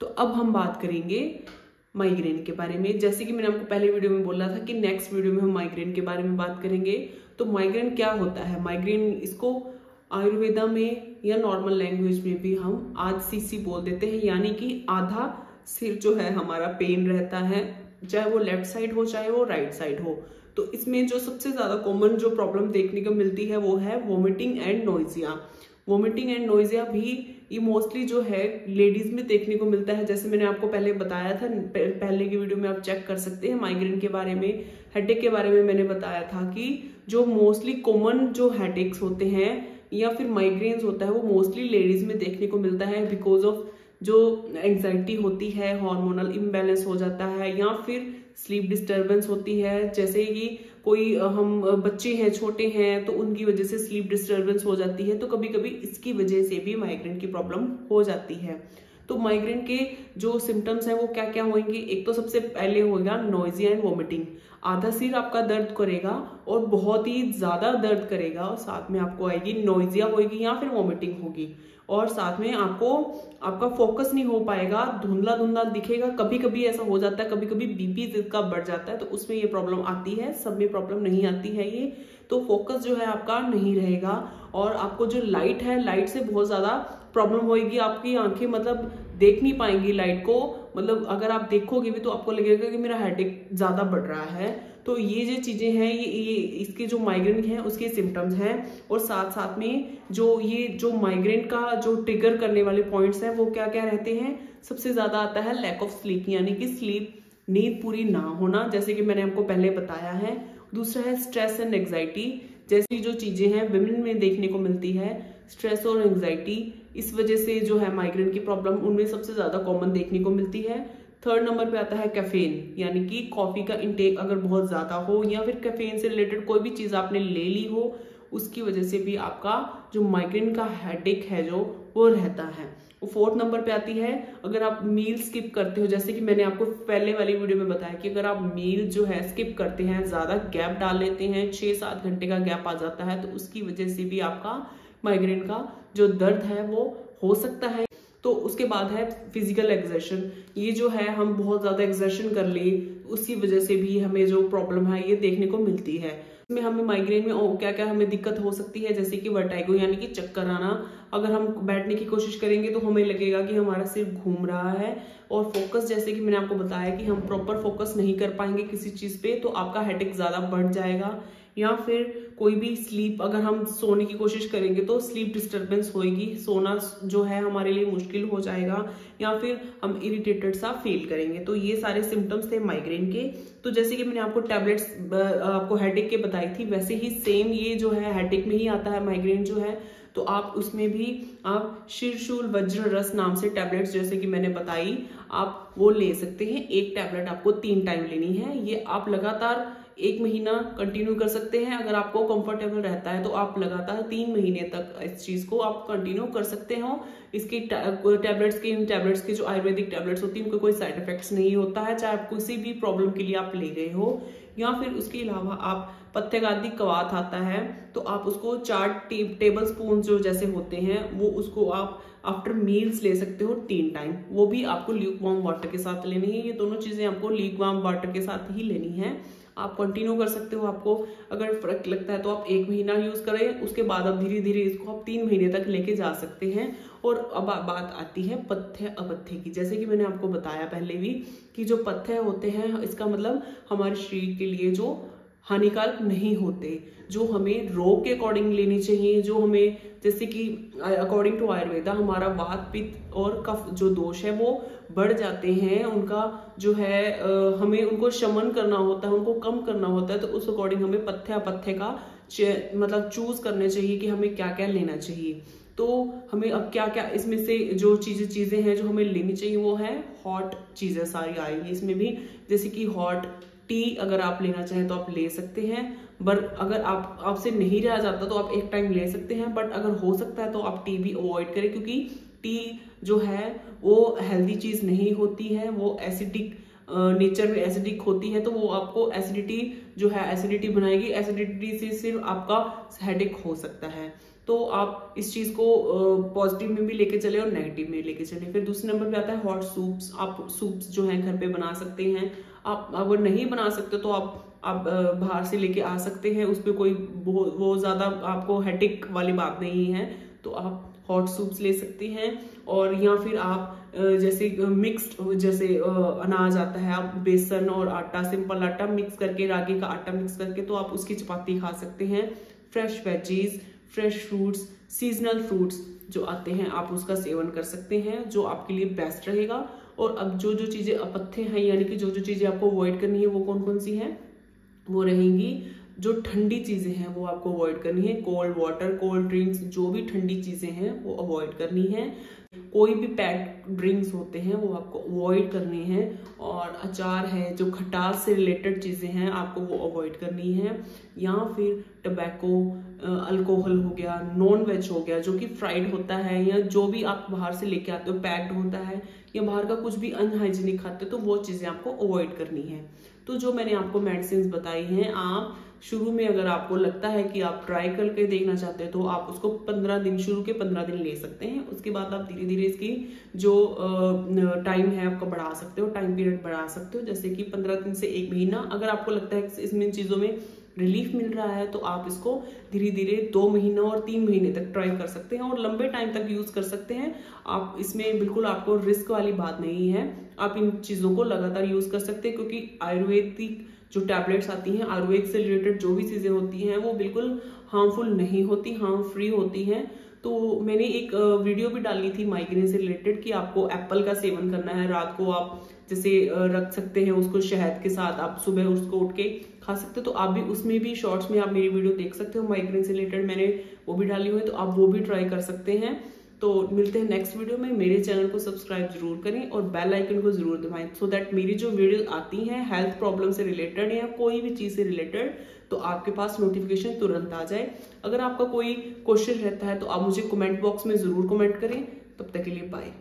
तो अब हम बात करेंगे माइग्रेन के बारे में। जैसे कि मैंने आपको पहले वीडियो में बोला था कि नेक्स्ट वीडियो में हम माइग्रेन के बारे में बात करेंगे। तो माइग्रेन क्या होता है? माइग्रेन, इसको आयुर्वेदा में या नॉर्मल लैंग्वेज में भी हम आधसीसी बोल देते हैं, यानी कि आधा सिर जो है हमारा पेन रहता है, चाहे वो लेफ्ट साइड हो चाहे वो राइट साइड हो। तो इसमें जो सबसे ज्यादा कॉमन जो प्रॉब्लम देखने को मिलती है वो है वोमिटिंग एंड नोइजिया। वोमिटिंग एंड नोइजिया भी ये मोस्टली जो है लेडीज में देखने को मिलता है। जैसे मैंने आपको पहले बताया था, पहले की वीडियो में आप चेक कर सकते हैं, माइग्रेन के बारे में, हेडेक के बारे में मैंने बताया था कि जो मोस्टली कॉमन जो हेडेक्स होते हैं या फिर माइग्रेन्स होता है वो मोस्टली लेडीज में देखने को मिलता है बिकॉज ऑफ जो एंजाइटी होती है, हार्मोनल इम्बैलेंस हो जाता है, या फिर स्लीप डिस्टर्बेंस होती है। जैसे कि कोई हम बच्चे हैं, छोटे हैं, तो उनकी वजह से स्लीप डिस्टर्बेंस हो जाती है, तो कभी कभी इसकी वजह से भी माइग्रेन की प्रॉब्लम हो जाती है। तो माइग्रेन के जो सिम्टम्स हैं वो क्या क्या होंगे? एक तो सबसे पहले होगा नोइजिया एंड वोमिटिंग। आधा सिर आपका दर्द करेगा और बहुत ही ज्यादा दर्द करेगा, और साथ में आपको आएगी नोइजिया होगी या फिर वोमिटिंग होगी, और साथ में आपको आपका फोकस नहीं हो पाएगा, धुंधला धुंधला दिखेगा। कभी कभी ऐसा हो जाता है, कभी कभी बीपी का बढ़ जाता है, तो उसमें ये प्रॉब्लम आती है, सब में प्रॉब्लम नहीं आती है ये। तो फोकस जो है आपका नहीं रहेगा, और आपको जो लाइट है, लाइट से बहुत ज्यादा प्रॉब्लम होगी। आपकी आंखें मतलब देख नहीं पाएंगी लाइट को, मतलब अगर आप देखोगे भी तो आपको लगेगा कि मेरा हेडेक ज्यादा बढ़ रहा है। तो ये जो चीजें हैं ये इसके जो माइग्रेन है उसके सिम्टम्स हैं। और साथ साथ में जो माइग्रेन का जो ट्रिगर करने वाले पॉइंट्स हैं वो क्या क्या रहते हैं? सबसे ज्यादा आता है लैक ऑफ स्लीप, यानी कि स्लीप, नींद पूरी ना होना, जैसे कि मैंने आपको पहले बताया है। दूसरा है स्ट्रेस एंड एंग्जाइटी, जैसी जो चीजें हैं विमेन में देखने को मिलती है, स्ट्रेस और एंग्जाइटी, इस वजह से जो है माइग्रेन की प्रॉब्लम उनमें सबसे ज्यादा कॉमन देखने को मिलती है। थर्ड नंबर पे आता है कैफीन, यानी कि कॉफी का इंटेक अगर बहुत ज्यादा हो, या फिर कैफीन से रिलेटेड कोई भी चीज आपने ले ली हो, उसकी वजह से भी आपका जो माइग्रेन का हेडेक है जो वो रहता है। फोर्थ नंबर पे आती है अगर आप मील स्किप करते हो, जैसे कि मैंने आपको पहले वाली वीडियो में बताया कि अगर आप मील जो है स्किप करते हैं, ज्यादा गैप डाल लेते हैं, 6-7 घंटे का गैप आ जाता है, तो उसकी वजह से भी आपका माइग्रेन का जो दर्द है वो हो सकता है। तो उसके बाद है फिजिकल एक्सर्शन, ये जो है हम बहुत ज्यादा एक्सर्शन कर ले, उसकी वजह से भी हमें जो प्रॉब्लम है ये देखने को मिलती है। इसमें हमें माइग्रेन में क्या क्या हमें दिक्कत हो सकती है, जैसे कि वर्टाइगो, यानी कि चक्कर आना। अगर हम बैठने की कोशिश करेंगे तो हमें लगेगा कि हमारा सिर घूम रहा है, और फोकस, जैसे कि मैंने आपको बताया कि हम प्रॉपर फोकस नहीं कर पाएंगे किसी चीज पे, तो आपका हेडेक ज्यादा बढ़ जाएगा। या फिर कोई भी स्लीप, अगर हम सोने की कोशिश करेंगे तो स्लीप डिस्टर्बेंस होगी, सोना जो है हमारे लिए मुश्किल हो जाएगा, या फिर हम इरिटेटेड सा फील करेंगे। तो ये सारे सिम्टम्स थे माइग्रेन के। तो जैसे कि मैंने आपको टैबलेट्स आपको हेडेक के बताई थी, वैसे ही सेम ये जो है हेडेक में ही आता है माइग्रेन जो है। तो आप उसमें भी आप शिरशूल वज्र रस नाम से टैबलेट्स, जैसे कि मैंने बताई, आप वो ले सकते हैं। एक टैबलेट आपको 3 टाइम लेनी है। ये आप लगातार 1 महीना कंटिन्यू कर सकते हैं। अगर आपको कंफर्टेबल रहता है तो आप लगातार 3 महीने तक इस चीज को आप कंटिन्यू कर सकते हो। इसकी टैबलेट्स के जो आयुर्वेदिक टैबलेट्स होती है उनको कोई साइड इफेक्ट्स नहीं होता है, चाहे आप किसी भी प्रॉब्लम के लिए आप ले रहे हो। या फिर उसके अलावा आप पथ्यगादी कवाथ आता है, तो आप उसको 4 टेबल स्पून जो जैसे होते हैं वो उसको आप आफ्टर मील्स ले सकते हो 3 टाइम। वो भी आपको ल्यूक वार्म वाटर के साथ लेनी है। ये दोनों चीजें आपको ल्यूक वार्म वाटर के साथ ही लेनी है। आप कंटिन्यू कर सकते हो। आपको अगर फर्क लगता है तो आप 1 महीना यूज करें, उसके बाद आप धीरे धीरे इसको आप 3 महीने तक लेके जा सकते हैं। और अब बात आती है पथ्य अपथ्य की। जैसे कि मैंने आपको बताया पहले भी कि जो पथ्य होते हैं, इसका मतलब हमारे शरीर के लिए जो हानिकारक नहीं होते, जो हमें रोग के अकॉर्डिंग लेनी चाहिए, जो हमें, जैसे कि अकॉर्डिंग टू आयुर्वेदा हमारा वात पित्त और कफ जो दोष है वो बढ़ जाते हैं, उनका जो है हमें उनको शमन करना होता है, उनको कम करना होता है। तो उस अकॉर्डिंग हमें पथ्य अपथ्य का मतलब चूज करने चाहिए कि हमें क्या क्या लेना चाहिए। तो हमें अब क्या क्या इसमें से जो चीजें हैं जो हमें लेनी चाहिए वो है हॉट चीजें सारी आएंगी इसमें भी, जैसे कि हॉट टी अगर आप लेना चाहें तो आप ले सकते हैं। बट अगर आपसे नहीं रहा जाता तो आप 1 टाइम ले सकते हैं, बट अगर हो सकता है तो आप टी भी अवॉइड करें, क्योंकि टी जो है वो हेल्दी चीज नहीं होती है, वो एसिडिक नेचर में एसिडिक होती है, तो वो आपको एसिडिटी जो है एसिडिटी बनाएगी। एसिडिटी से सिर्फ आपका हेडेक हो सकता है। तो आप इस चीज को पॉजिटिव में भी लेके चले और नेगेटिव में लेके चले। फिर दूसरे नंबर पे आता है हॉट सूप्स। आप सूप्स जो है घर पे बना सकते हैं। आप अगर नहीं बना सकते तो आप बाहर से लेके आ सकते हैं, उस पर कोई वो ज्यादा आपको हेटिक वाली बात नहीं है। तो आप हॉट सूप्स ले सकते हैं। और या फिर आप जैसे मिक्स्ड, जैसे अनाज आता है, आप बेसन और आटा, सिंपल आटा मिक्स करके, रागी का आटा मिक्स करके, तो आप उसकी चपाती खा सकते हैं। Fresh veggies, fresh fruits, seasonal fruits जो आते हैं आप उसका सेवन कर सकते हैं, जो आपके लिए बेस्ट रहेगा। और अब जो जो चीजें अपथ्य हैं, यानी कि जो जो चीजें आपको अवॉइड करनी है, वो कौन कौन सी हैं? वो रहेंगी जो ठंडी चीजें हैं वो आपको अवॉइड करनी है। कोल्ड वाटर, कोल्ड ड्रिंक्स, जो भी ठंडी चीजें हैं वो अवॉइड करनी है। कोई भी पैक ड्रिंक्स होते हैं वो आपको अवॉइड करनी है। और अचार है, जो खटास से रिलेटेड चीजें हैं, आपको वो अवॉइड करनी है। या फिर टबैको, अल्कोहल हो गया, नॉन वेज हो गया जो कि फ्राइड होता है, या जो भी आप बाहर से लेके आते हो पैक्ड होता है, या बाहर का कुछ भी अनहाइजीनिक खाते हो, तो वो चीजें आपको अवॉइड करनी है। तो जो मैंने आपको मेडिसिन बताई हैं, आप शुरू में अगर आपको लगता है कि आप ट्राई करके देखना चाहते हैं तो आप उसको 15 दिन, शुरू के 15 दिन ले सकते हैं। उसके बाद आप धीरे धीरे इसकी जो टाइम है आपको बढ़ा सकते हो, टाइम पीरियड बढ़ा सकते हो, जैसे कि 15 दिन से 1 महीना। अगर आपको लगता है कि इसमें चीजों में रिलीफ मिल रहा है तो आप इसको धीरे धीरे 2 महीना और 3 महीने तक ट्राई कर सकते हैं और लंबे टाइम तक यूज कर सकते हैं। आप इसमें बिल्कुल आपको रिस्क वाली बात नहीं है, आप इन चीजों को लगातार यूज कर सकते हैं, क्योंकि आयुर्वेदिक जो टैबलेट्स आती हैं, आयुर्वेद से रिलेटेड जो भी चीजें होती हैं वो बिल्कुल हार्मफुल नहीं होती, हार्म फ्री होती हैं। तो मैंने एक वीडियो भी डाली थी माइग्रेन से रिलेटेड कि आपको एप्पल का सेवन करना है। रात को आप जैसे रख सकते हैं उसको शहद के साथ, आप सुबह उसको उठ के खा सकते हो। तो आप भी उसमें भी शॉर्ट्स में आप मेरी वीडियो देख सकते हो, माइग्रेन से रिलेटेड मैंने वो भी डाली हुई है, तो आप वो भी ट्राई कर सकते हैं। तो मिलते हैं नेक्स्ट वीडियो में। मेरे चैनल को सब्सक्राइब जरूर करें और बेल आइकन को जरूर दबाएं, सो दैट मेरी जो वीडियो आती हैं हेल्थ प्रॉब्लम से रिलेटेड या कोई भी चीज से रिलेटेड, तो आपके पास नोटिफिकेशन तुरंत आ जाए। अगर आपका कोई क्वेश्चन रहता है तो आप मुझे कमेंट बॉक्स में जरूर कमेंट करें। तब तक के लिए बाय।